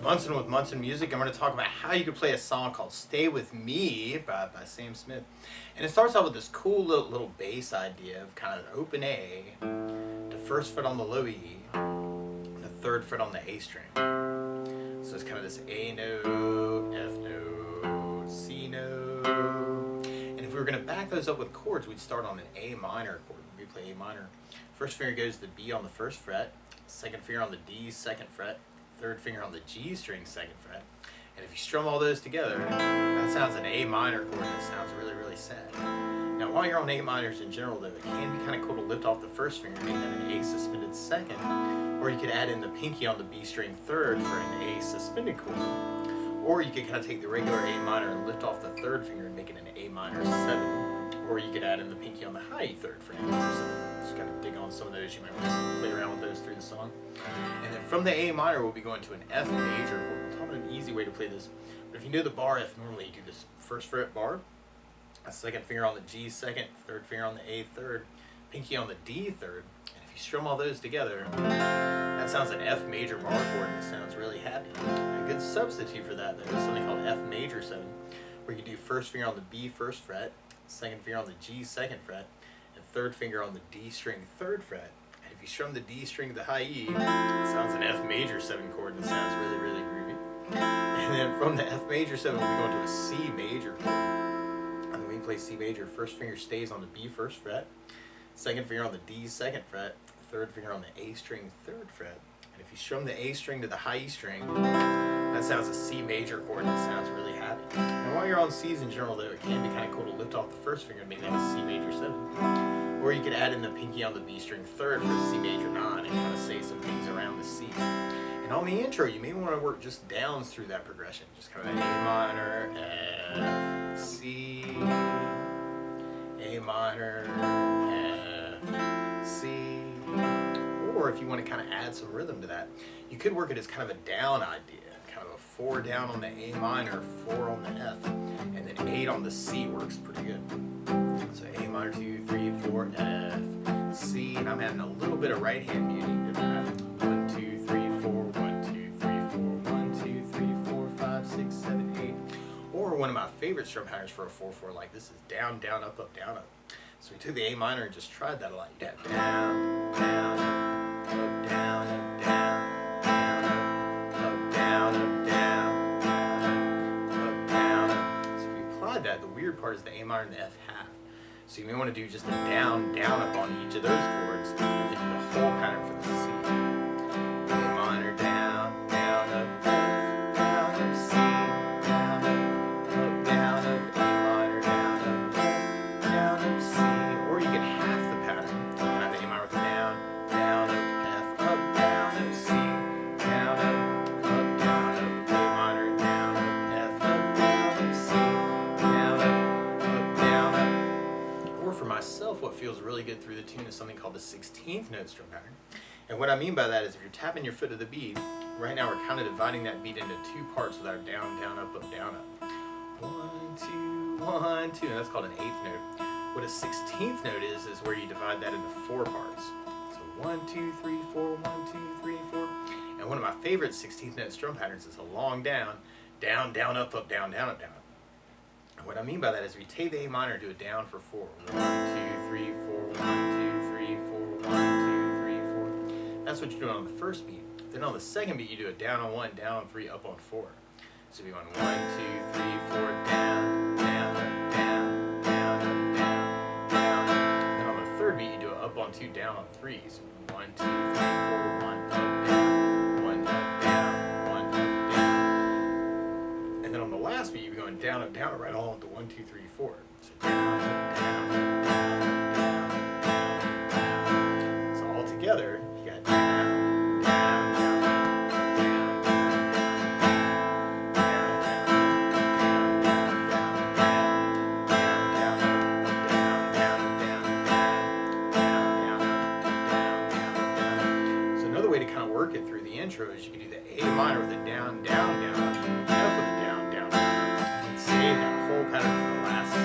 Munson with Munson Music. I'm going to talk about how you can play a song called Stay With Me by Sam Smith. And it starts out with this cool little bass idea of kind of an open A, the first fret on the low E, and the third fret on the A string. So it's kind of this A note, F note, C note. And if we were going to back those up with chords, we'd start on an A minor chord. We play A minor. First finger goes to the B on the first fret, second finger on the D, second fret, third finger on the G string, second fret. And if you strum all those together, that sounds an A minor chord that sounds really, really sad. Now while you're on A minors in general though, it can be kind of cool to lift off the first finger and make that an A suspended second. Or you could add in the pinky on the B string third for an A suspended chord. Or you could kind of take the regular A minor and lift off the third finger and make it an A minor 7. Or you could add in the pinky on the high E third for an A minor 7. Just kind of dig on some of those. You might want to play around with those through the song. And then from the A minor, we'll be going to an F major chord. We'll talk about an easy way to play this. But if you know the bar F, normally you do this first fret bar, a second finger on the G second, third finger on the A third, pinky on the D third. And if you strum all those together, that sounds an F major bar chord and it sounds really happy. A good substitute for that though is something called F major 7, where you do first finger on the B first fret, second finger on the G second fret, and third finger on the D string third fret. And if you strum the D string to the high E, it sounds an F major 7 chord and it sounds really, really groovy. And then from the F major 7, we'll be going to a C major chord. And then when you play C major, first finger stays on the B first fret, second finger on the D second fret, third finger on the A string third fret. And if you strum the A string to the high E string, that sounds a C major chord and it sounds really happy. And while you're on C's in general though, it can be kind of cool to lift off the first finger and make that a C major 7. Or you could add in the pinky on the B string third for a C major 9 and kind of say some things around the C. And on the intro, you may want to work just downs through that progression. Just kind of A minor, F, C, A minor, F, C. Or if you want to kind of add some rhythm to that, you could work it as kind of a down idea. Kind of a 4 down on the A minor, 4 on the F, and then 8 on the C works pretty good. So A minor 2, 3, 4, F, C, and I'm adding a little bit of right hand muting to that. 1, 2, 3, 4, 1, 2, 3, 4, 1, 2, 3, 4, 5, 6, 7, 8. Or one of my favorite strum patterns for a 4/4 like this is down, down, up, up, down, up. So we took the A minor and just tried that a lot. You'd have down, down, up, down, up, down, down, up, down, up, down, down, up, down, up. So if you applied that, the weird part is the A minor and the F half. So you may want to do just a down, down, up on each of those chords, and then do the whole pattern for the C. A minor, down, down, up, F, down, up, C, down, up, down, up, A minor, down, up, F, down, up, C. Or you get half the pattern. You can have the A minor with down, down, up, F, up, down, up, C, down, up, down, up, A minor, down, up, F, up, down, up, C, down, up, down, up. Or for myself, what feels really good through the tune is something called the 16th note strum pattern. And what I mean by that is if you're tapping your foot to the beat, right now we're kind of dividing that beat into 2 parts with our down, down, up, down, up. 1, 2, 1, 2, and that's called an 8th note. What a 16th note is where you divide that into 4 parts. So 1, 2, 3, 4, 1, 2, 3, 4. And one of my favorite 16th note strum patterns is a long down, down, down, up, down, down, up, down. And what I mean by that is if you take the A minor and do a down for 4. 1, 2, 3, 4, 1, 2, 3, 4, 1, 2, 3, 4. That's what you're doing on the first beat. Then on the second beat, you do a down on 1, down on 3, up on 4. So you're going 1, 2, 3, 4, down, down, up, down, down, up, down, down, up. Then on the third beat, you do a up on 2, down on 3. So 1, 2, 3, 4, 1, up, down, 1, up, down, 1, up, down. And then on the last beat, you're going down, up, right along with the 1, 2, 3, 4. So down, up, down, up, down, up, down, up, down, up, down. So all together, you got down, down, down, up, down, down, down, down, down, down, down, down, down, down, down, up, down, down, down, down, down, down. So another way to kind of work it through the intro is you can do the A minor with a down, down, down, F with a down, down, down, and save that whole pattern for the last C.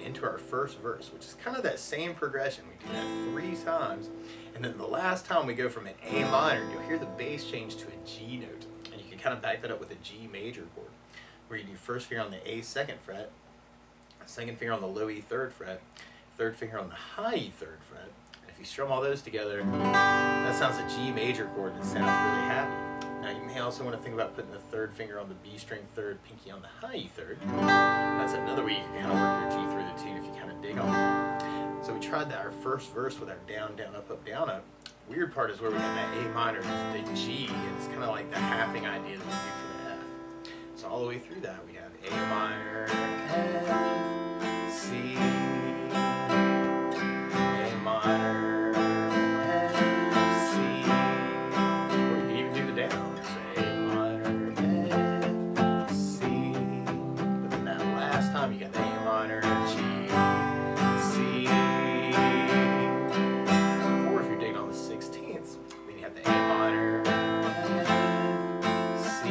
into our first verse, which is kind of that same progression. We do that 3 times, and then the last time we go from an A minor, you'll hear the bass change to a G note, and you can kind of back that up with a G major chord, where you do first finger on the A 2nd fret, second finger on the low E 3rd fret, third finger on the high E 3rd fret. And if you strum all those together, that sounds a G major chord and it sounds really happy. Now you may also want to think about putting the 3rd finger on the B string 3rd, pinky on the high E 3rd. That's another way you can kind of work your G through the tune if you kind of dig on that. So we tried that our first verse with our down, down, up, down, up. Weird part is where we got that A minor, the G, and it's kind of like the halving idea that we do for the F. So all the way through that we have A minor, F, C, A minor, F, C, or you can even do the down. So A minor, F, C, but then that last time you got the A minor, G, C, or if you're digging on the 16th, then you have the A minor, F, C,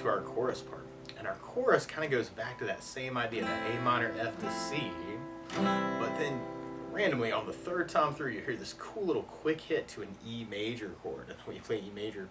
our chorus part. And our chorus kind of goes back to that same idea, that A minor, F to C, but then randomly on the 3rd time through you hear this cool little quick hit to an E major chord. And when you play E major,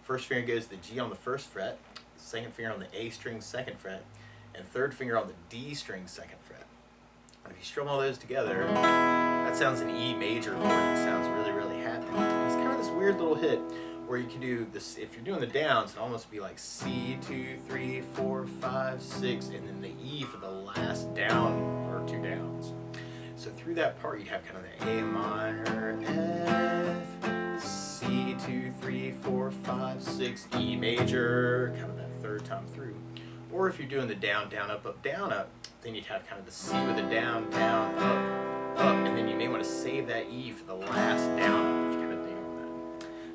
first finger goes to the G on the 1st fret, second finger on the A string 2nd fret, and third finger on the D string 2nd fret. And if you strum all those together, that sounds an E major chord and sounds really, really happy. And it's kind of this weird little hit where you can do this, if you're doing the downs, it'll almost be like C, 2, 3, 4, 5, 6, and then the E for the last down or 2 downs. So through that part, you'd have kind of the A minor, F, C, 2, 3, 4, 5, 6, E major, kind of that 3rd time through. Or if you're doing the down, down, up, down, up, then you'd have kind of the C with the down, down, up, and then you may want to save that E for the last down, up, if you kind of dig on that.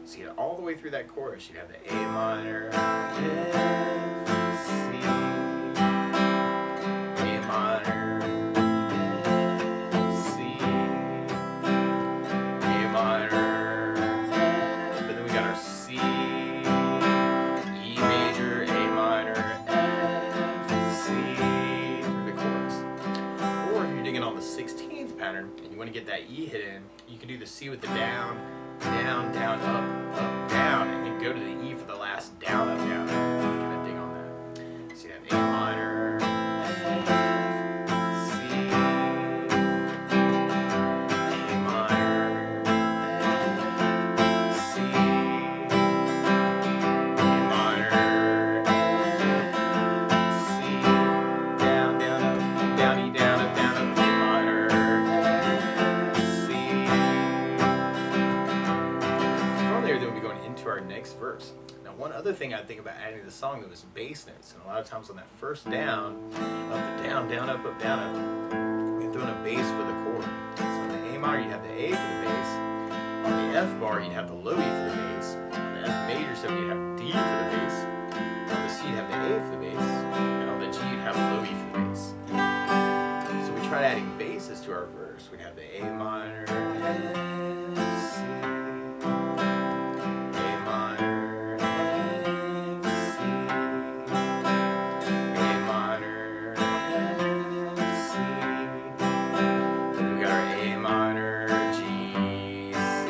So you get all the way through that chorus, you'd have the A minor, F, C, A minor, F, C, A minor, F, but then we got our C, E major, A minor, F, C, through the chorus. Or if you're digging on the 16th pattern and you want to get that E hit in, you can do the C with the down, down, down, up, down, and then go to the E for the last down, up, down. Kind of dig on that. So you have A minor, F, C, A minor, F, C, A minor, F, C, down, down, up, down, E, down, up, A minor, F, C. From there, then we'll be going into our next verse. Now, one other thing I think about adding to the song though is bass notes, and a lot of times on that first down, up, down, down, up, down, up, we throw in a bass for the chord. So on the A minor, you'd have the A for the bass. On the F bar, you'd have the low E for the bass. On the F major 7, you'd have D for the bass. On the C, you'd have the A for the bass. And on the G, you'd have low E for the bass. So we tried adding basses to our verse. We'd have the A minor, F, C, A minor, F, C, A minor, F, C. Then we got our A minor, G, C.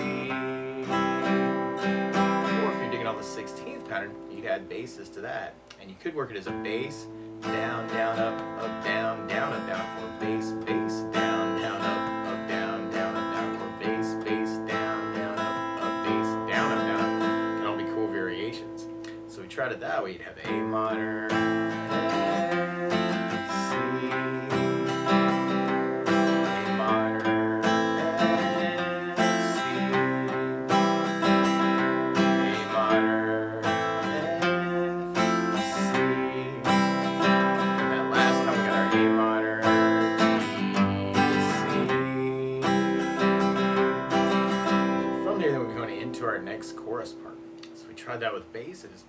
Or if you're digging on the 16th pattern, you'd add basses to that. And you could work it as a bass, down, down, up, down, down, up, down, or bass, bass, down, down, up, down, down, up, down, or bass, bass, down, down, up, bass, down, up, down. Can all be cool variations. So we tried it that way. You'd have A minor, F, C, A minor, F, C, A minor, F, C. And that last time we got our A minor, G, C. From there, then we'll be going into our next chorus part. So we tried that with basses.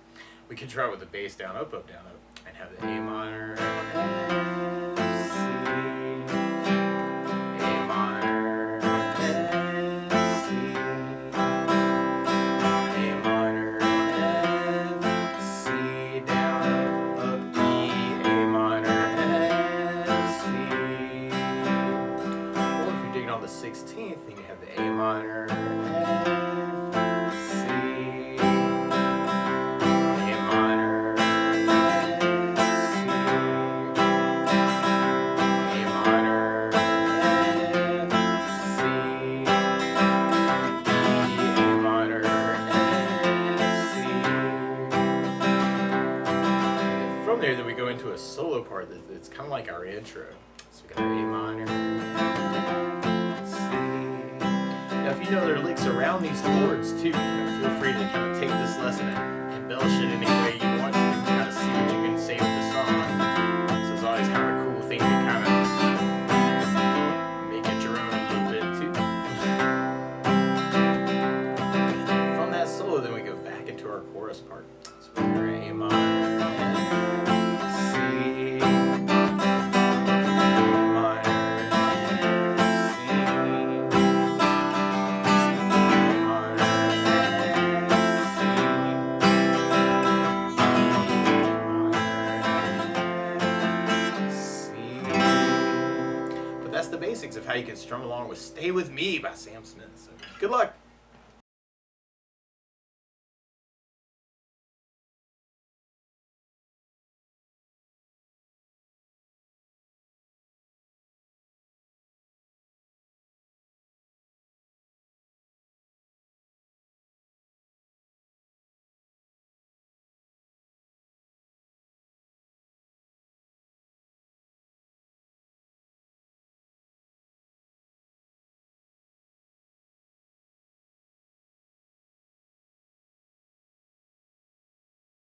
We can try with the bass down, up, down, up, and have the A minor, F, C, A minor, F, C, A minor, F, C, down, up, E, A minor, F, C. Or if you're digging on the 16th, then you have the A minor, there that we go into a solo part that's kind of like our intro. So we got our A minor, C. Now if you know there are licks around these chords too, feel free to kind of take this lesson and embellish it any way you want to, kind of see what you can say with the song. So it's always kind of a cool thing to kind of make it your own a little bit too. And from that solo then we go back into our chorus part. So we got our A minor, that's the basics of how you can strum along with Stay With Me by Sam Smith. So good luck.